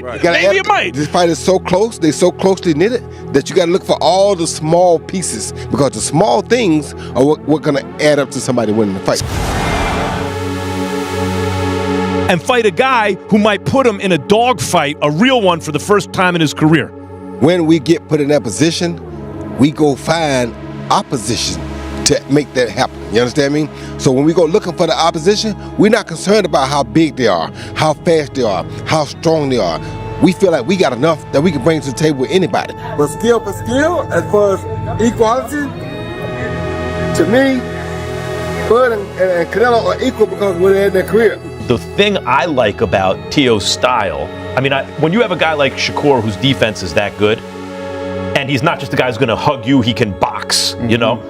might. Maybe it might. This fight is so close, they're so closely knitted that you got to look for all the small pieces, because the small things are what going to add up to somebody winning the fight. And fight a guy who might put him in a dogfight, a real one, for the first time in his career. When we get put in that position, we go find opposition to make that happen. You understand me? So when we go looking for the opposition, we're not concerned about how big they are, how fast they are, how strong they are. We feel like we got enough that we can bring to the table with anybody. But skill for skill, as far as equality, to me, Bud and Canelo are equal because we're in their career. The thing I like about Teo's style, I mean, when you have a guy like Shakur whose defense is that good, and he's not just a guy who's going to hug you, he can box, you know?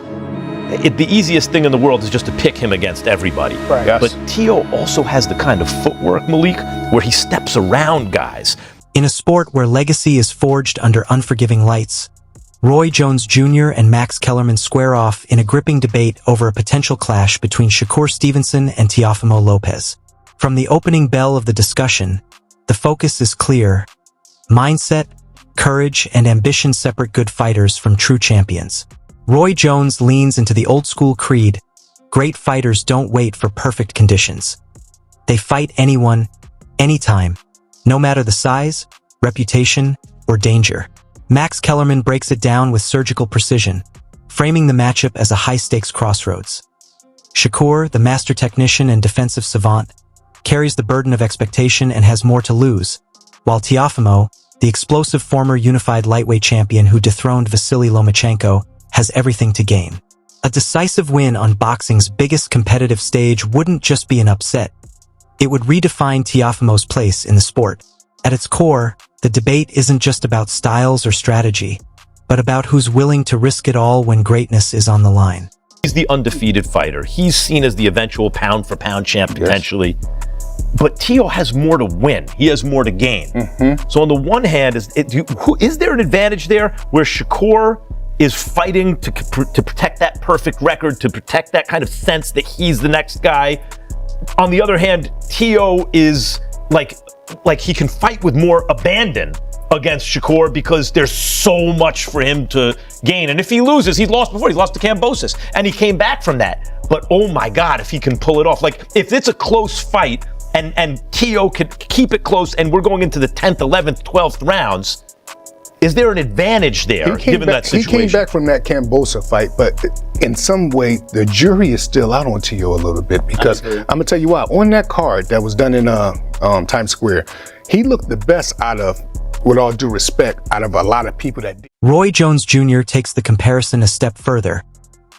The easiest thing in the world is just to pick him against everybody. Right. Yes. But Teo also has the kind of footwork, Malik, where he steps around guys. In a sport where legacy is forged under unforgiving lights, Roy Jones Jr. and Max Kellerman square off in a gripping debate over a potential clash between Shakur Stevenson and Teofimo Lopez. From the opening bell of the discussion, the focus is clear. Mindset, courage, and ambition separate good fighters from true champions. Roy Jones leans into the old-school creed, great fighters don't wait for perfect conditions. They fight anyone, anytime, no matter the size, reputation, or danger. Max Kellerman breaks it down with surgical precision, framing the matchup as a high-stakes crossroads. Shakur, the master technician and defensive savant, carries the burden of expectation and has more to lose, while Teofimo, the explosive former unified lightweight champion who dethroned Vasily Lomachenko, has everything to gain. A decisive win on boxing's biggest competitive stage wouldn't just be an upset. It would redefine Teofimo's place in the sport. At its core, the debate isn't just about styles or strategy, but about who's willing to risk it all when greatness is on the line. He's the undefeated fighter. He's seen as the eventual pound-for-pound champ, potentially. Yes. But Teo has more to win. He has more to gain. So on the one hand, is there an advantage there where Shakur is fighting to protect that perfect record, to protect that kind of sense that he's the next guy? On the other hand, Teo is like he can fight with more abandon against Shakur because there's so much for him to gain. And if he loses, he's lost before. He lost to Kambosos, and he came back from that. But oh my God, if he can pull it off. Like, if it's a close fight and Teo could keep it close and we're going into the 10th, 11th, 12th rounds, is there an advantage there, given that situation? He came back from that Kambosos fight, but in some way, the jury is still out on Teo a little bit, because I'm going to tell you why. On that card that was done in Times Square, he looked the best out of, with all due respect, out of a lot of people that did. Roy Jones Jr. takes the comparison a step further,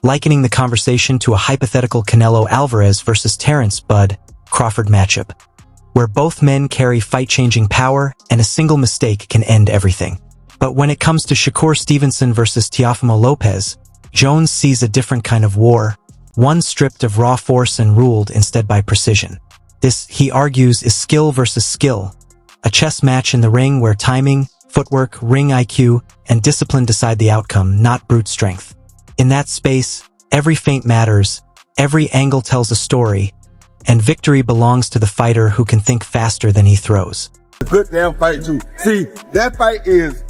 likening the conversation to a hypothetical Canelo Alvarez versus Terrence Bud Crawford matchup, where both men carry fight-changing power and a single mistake can end everything. But when it comes to Shakur Stevenson versus Teofimo Lopez, Jones sees a different kind of war, one stripped of raw force and ruled instead by precision. This, he argues, is skill versus skill, a chess match in the ring where timing, footwork, ring IQ, and discipline decide the outcome, not brute strength. In that space, every feint matters, every angle tells a story, and victory belongs to the fighter who can think faster than he throws. A good damn fight too. See, that fight is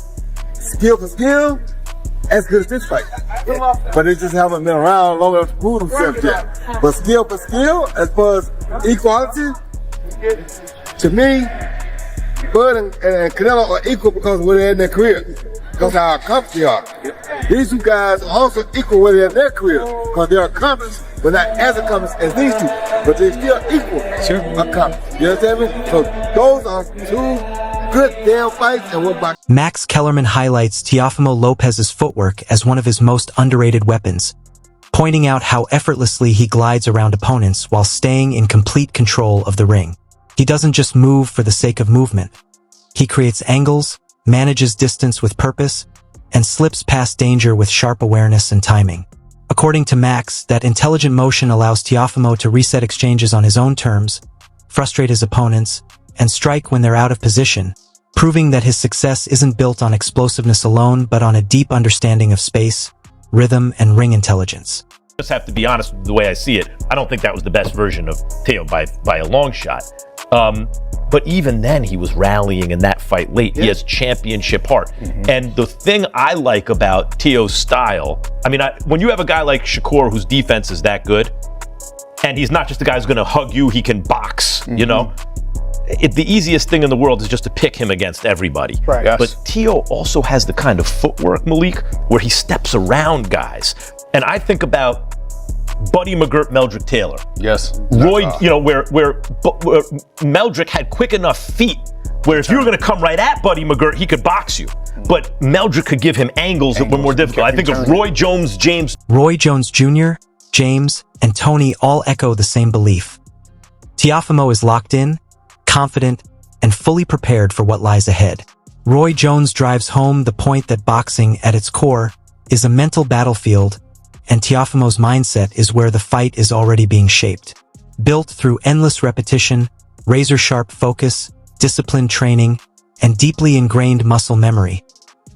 skill for skill, as good as this fight. But they just haven't been around long enough to prove themselves yet. But skill for skill, as far as equality, to me, Bud and Canelo are equal because we're in their career. Because how accomplished they are. These two guys are also equal where they're in their career. Because they're accomplished, but not as accomplished as these two. But they're still equal accomplished. You understand me? So those are two good damn fights. And what about Max Kellerman highlights Teofimo Lopez's footwork as one of his most underrated weapons, pointing out how effortlessly he glides around opponents while staying in complete control of the ring. He doesn't just move for the sake of movement. He creates angles, manages distance with purpose, and slips past danger with sharp awareness and timing. According to Max, that intelligent motion allows Teofimo to reset exchanges on his own terms, frustrate his opponents, and strike when they're out of position, proving that his success isn't built on explosiveness alone, but on a deep understanding of space, rhythm, and ring intelligence. I just have to be honest with the way I see it. I don't think that was the best version of Teo by a long shot. But even then, he was rallying in that fight late. He has championship heart. And the thing I like about Teo's style, I mean, when you have a guy like Shakur whose defense is that good, and he's not just a guy who's going to hug you, he can box, you know? The easiest thing in the world is just to pick him against everybody. Right. Yes. But Teo also has the kind of footwork, Malik, where he steps around guys. And I think about Buddy McGirt, Meldrick Taylor. Yes. Roy, you know, where Meldrick had quick enough feet where if you were going to come right at Buddy McGirt, he could box you. But Meldrick could give him angles that were more difficult. I think of Roy Jones, James. Roy Jones Jr., James, and Tony all echo the same belief. Teofimo is locked in, confident, and fully prepared for what lies ahead. Roy Jones drives home the point that boxing, at its core, is a mental battlefield, and Teofimo's mindset is where the fight is already being shaped. Built through endless repetition, razor-sharp focus, disciplined training, and deeply ingrained muscle memory,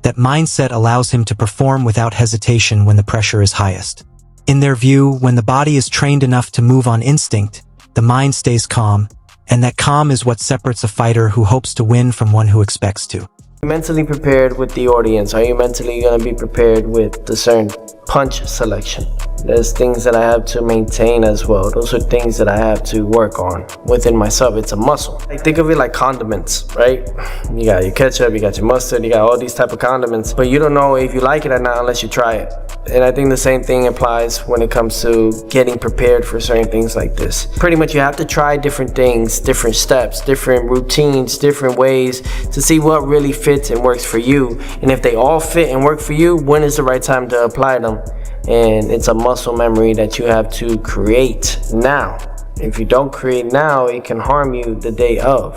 that mindset allows him to perform without hesitation when the pressure is highest. In their view, when the body is trained enough to move on instinct, the mind stays calm, and that calm is what separates a fighter who hopes to win from one who expects to. Mentally prepared with the audience? Are you mentally going to be prepared with the certain punch selection? There's things that I have to maintain as well. Those are things that I have to work on within myself. It's a muscle. Think of it like condiments, right? You got your ketchup, you got your mustard, you got all these type of condiments, but you don't know if you like it or not unless you try it. And I think the same thing applies when it comes to getting prepared for certain things like this. Pretty much you have to try different things, different steps, different routines, different ways to see what really fits and works for you. And if they all fit and work for you, when is the right time to apply them? And it's a muscle memory that you have to create now. If you don't create now, it can harm you the day of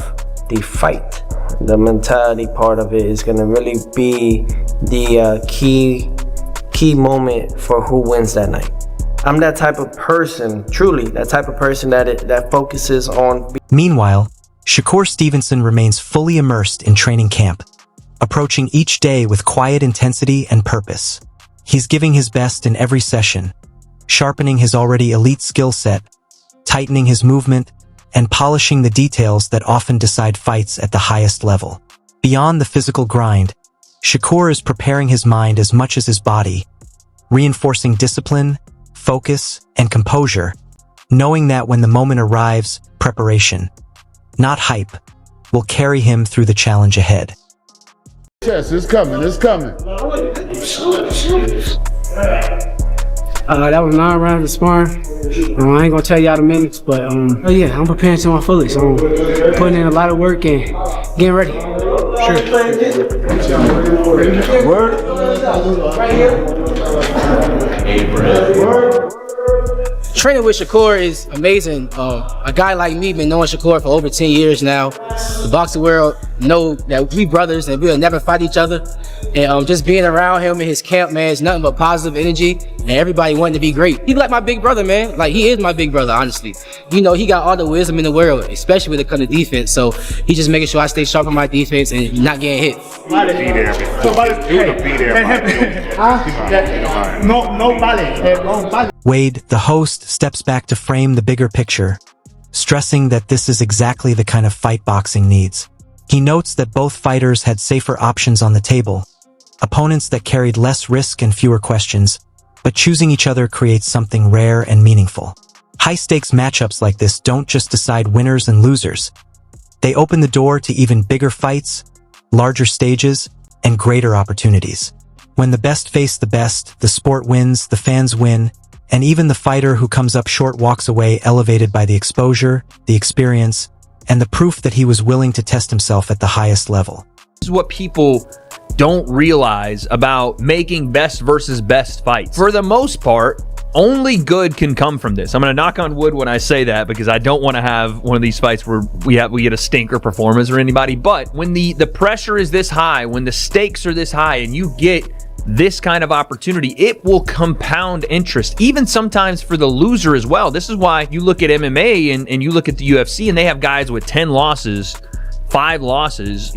the fight. The mentality part of it is going to really be the key moment for who wins that night. I'm that type of person, truly, that type of person that focuses on. Meanwhile, Shakur Stevenson remains fully immersed in training camp, approaching each day with quiet intensity and purpose. He's giving his best in every session, sharpening his already elite skill set, tightening his movement, and polishing the details that often decide fights at the highest level. Beyond the physical grind, Shakur is preparing his mind as much as his body, reinforcing discipline, focus, and composure, knowing that when the moment arrives, preparation, not hype, will carry him through the challenge ahead. Yes, it's coming, it's coming. That was 9 rounds of sparring. I ain't gonna tell y'all the minutes, but oh yeah, I'm preparing to my fullest. I'm putting in a lot of work and getting ready. Sure. Word. Training with Shakur is amazing. A guy like me been knowing Shakur for over 10 years now. The boxing world know that we brothers and we'll never fight each other. And just being around him in his camp, man, it's nothing but positive energy. And everybody wanting to be great. He's like my big brother, man. Like, he is my big brother, honestly. You know, he got all the wisdom in the world, especially when it comes to defense. So he's just making sure I stay sharp on my defense and not getting hit. Wade, the host, steps back to frame the bigger picture, stressing that this is exactly the kind of fight boxing needs. He notes that both fighters had safer options on the table, opponents that carried less risk and fewer questions, but choosing each other creates something rare and meaningful. High-stakes matchups like this don't just decide winners and losers. They open the door to even bigger fights, larger stages, and greater opportunities. When the best face the best, the sport wins, the fans win, and even the fighter who comes up short walks away elevated by the exposure, the experience, and the proof that he was willing to test himself at the highest level. This is what people don't realize about making best versus best fights. For the most part, only good can come from this. I'm going to knock on wood when I say that, because I don't want to have one of these fights where we get a stinker performance or anybody. But when the pressure is this high, when the stakes are this high, and you get this kind of opportunity, it will compound interest, even sometimes for the loser as well. This is why you look at MMA and you look at the UFC, and they have guys with 10 losses, 5 losses,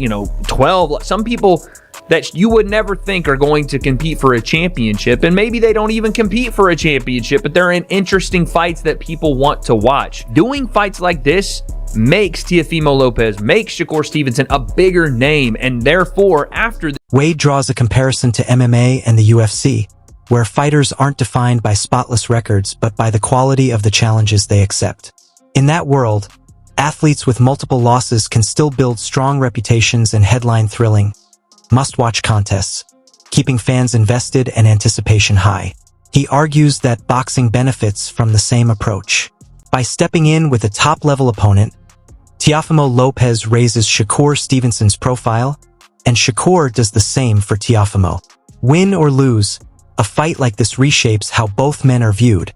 12. Some people that you would never think are going to compete for a championship, and maybe they don't even compete for a championship, but they're in interesting fights that people want to watch. Doing fights like this makes Teofimo Lopez, makes Shakur Stevenson a bigger name, and therefore, after Wade draws a comparison to MMA and the UFC, where fighters aren't defined by spotless records but by the quality of the challenges they accept. In that world, athletes with multiple losses can still build strong reputations and headline thrilling, must-watch contests, keeping fans invested and anticipation high. He argues that boxing benefits from the same approach. By stepping in with a top-level opponent, Teofimo Lopez raises Shakur Stevenson's profile, and Shakur does the same for Teofimo. Win or lose, a fight like this reshapes how both men are viewed,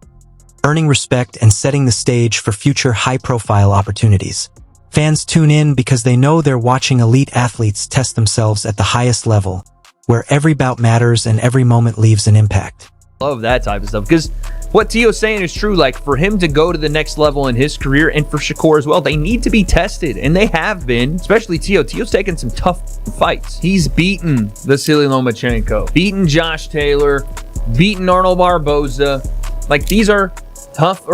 earning respect and setting the stage for future high-profile opportunities. Fans tune in because they know they're watching elite athletes test themselves at the highest level, where every bout matters and every moment leaves an impact. love that type of stuff, because what Teo's saying is true. Like, for him to go to the next level in his career, and for Shakur as well, they need to be tested, and they have been, especially Teo. Teo's taken some tough fights. He's beaten Vasily Lomachenko, beaten Josh Taylor, beaten Arnold Barboza. Like, these are tough.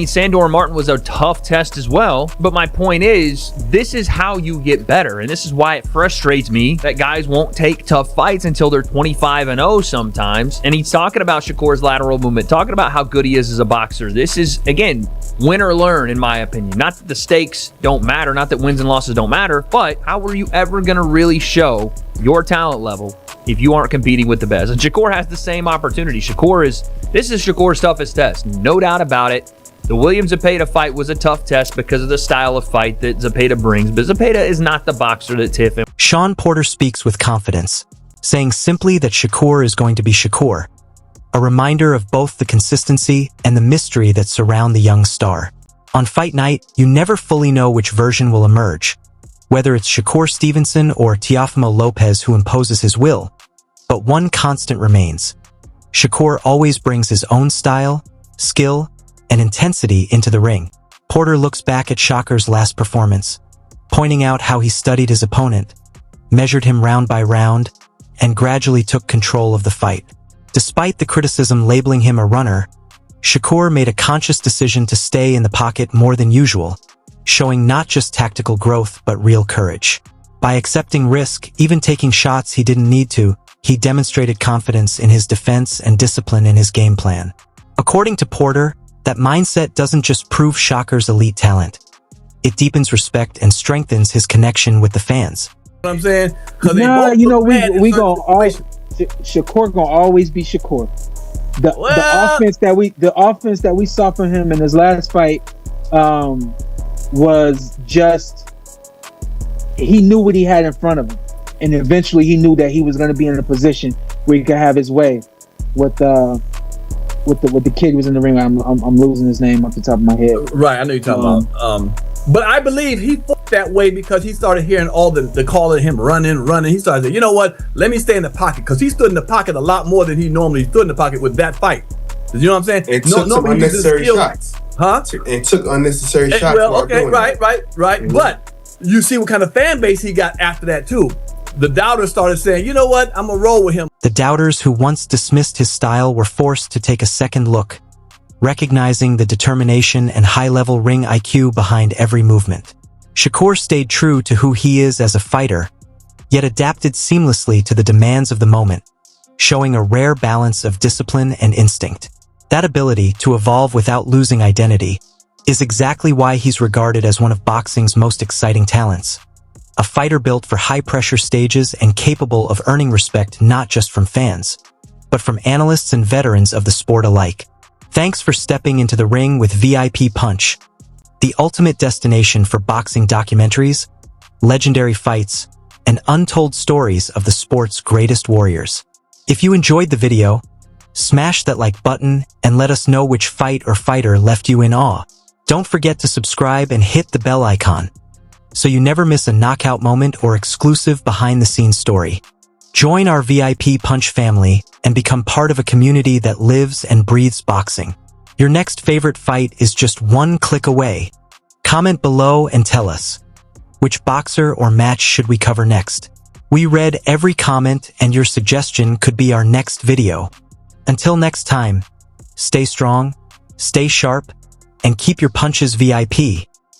Sandor Martin was a tough test as well. But my point is, this is how you get better. And this is why it frustrates me that guys won't take tough fights until they're 25-0 sometimes. And he's talking about Shakur's lateral movement, talking about how good he is as a boxer. This is, again, win or learn, in my opinion. Not that the stakes don't matter, not that wins and losses don't matter, but how are you ever going to really show your talent level if you aren't competing with the best? And Shakur has the same opportunity. This is Shakur's toughest test, no doubt about it. The Williams-Zepeda fight was a tough test because of the style of fight that Zepeda brings, but Zepeda is not the boxer that Tiff is. Sean Porter speaks with confidence, saying simply that Shakur is going to be Shakur, a reminder of both the consistency and the mystery that surround the young star. On fight night, you never fully know which version will emerge, whether it's Shakur Stevenson or Teofimo Lopez who imposes his will. But one constant remains. Shakur always brings his own style, skill, and intensity into the ring. Porter looks back at Shakur's last performance, pointing out how he studied his opponent, measured him round by round, and gradually took control of the fight. Despite the criticism labeling him a runner, Shakur made a conscious decision to stay in the pocket more than usual, showing not just tactical growth but real courage. By accepting risk, even taking shots he didn't need to, he demonstrated confidence in his defense and discipline in his game plan. According to Porter, that mindset doesn't just prove Shakur's elite talent. It deepens respect and strengthens his connection with the fans. What I'm saying? Nah, you know, we gonna always Shakur gonna always be Shakur. The offense that we saw from him in his last fight was just, he knew what he had in front of him, and eventually he knew that he was going to be in a position where he could have his way with the kid who was in the ring. I'm losing his name off the top of my head. Right, I know you're talking about. But I believe he fought that way because he started hearing all the call of him running. He started saying, you know what? Let me stay in the pocket, because he stood in the pocket a lot more than he normally stood in the pocket with that fight. You know what I'm saying? It took some unnecessary shots. Huh? It took unnecessary shots. Well, okay, right. Mm-hmm. But you see what kind of fan base he got after that too. The doubters started saying, you know what? I'm going to roll with him. The doubters who once dismissed his style were forced to take a second look, recognizing the determination and high-level ring IQ behind every movement. Shakur stayed true to who he is as a fighter, yet adapted seamlessly to the demands of the moment, showing a rare balance of discipline and instinct. That ability to evolve without losing identity is exactly why he's regarded as one of boxing's most exciting talents. A fighter built for high-pressure stages and capable of earning respect not just from fans, but from analysts and veterans of the sport alike. Thanks for stepping into the ring with VIP Punch, the ultimate destination for boxing documentaries, legendary fights, and untold stories of the sport's greatest warriors. If you enjoyed the video, smash that like button and let us know which fight or fighter left you in awe. Don't forget to subscribe and hit the bell icon, so you never miss a knockout moment or exclusive behind-the-scenes story. Join our VIP Punch family and become part of a community that lives and breathes boxing. Your next favorite fight is just one click away. Comment below and tell us, which boxer or match should we cover next? We read every comment, and your suggestion could be our next video. Until next time, stay strong, stay sharp, and keep your punches VIP.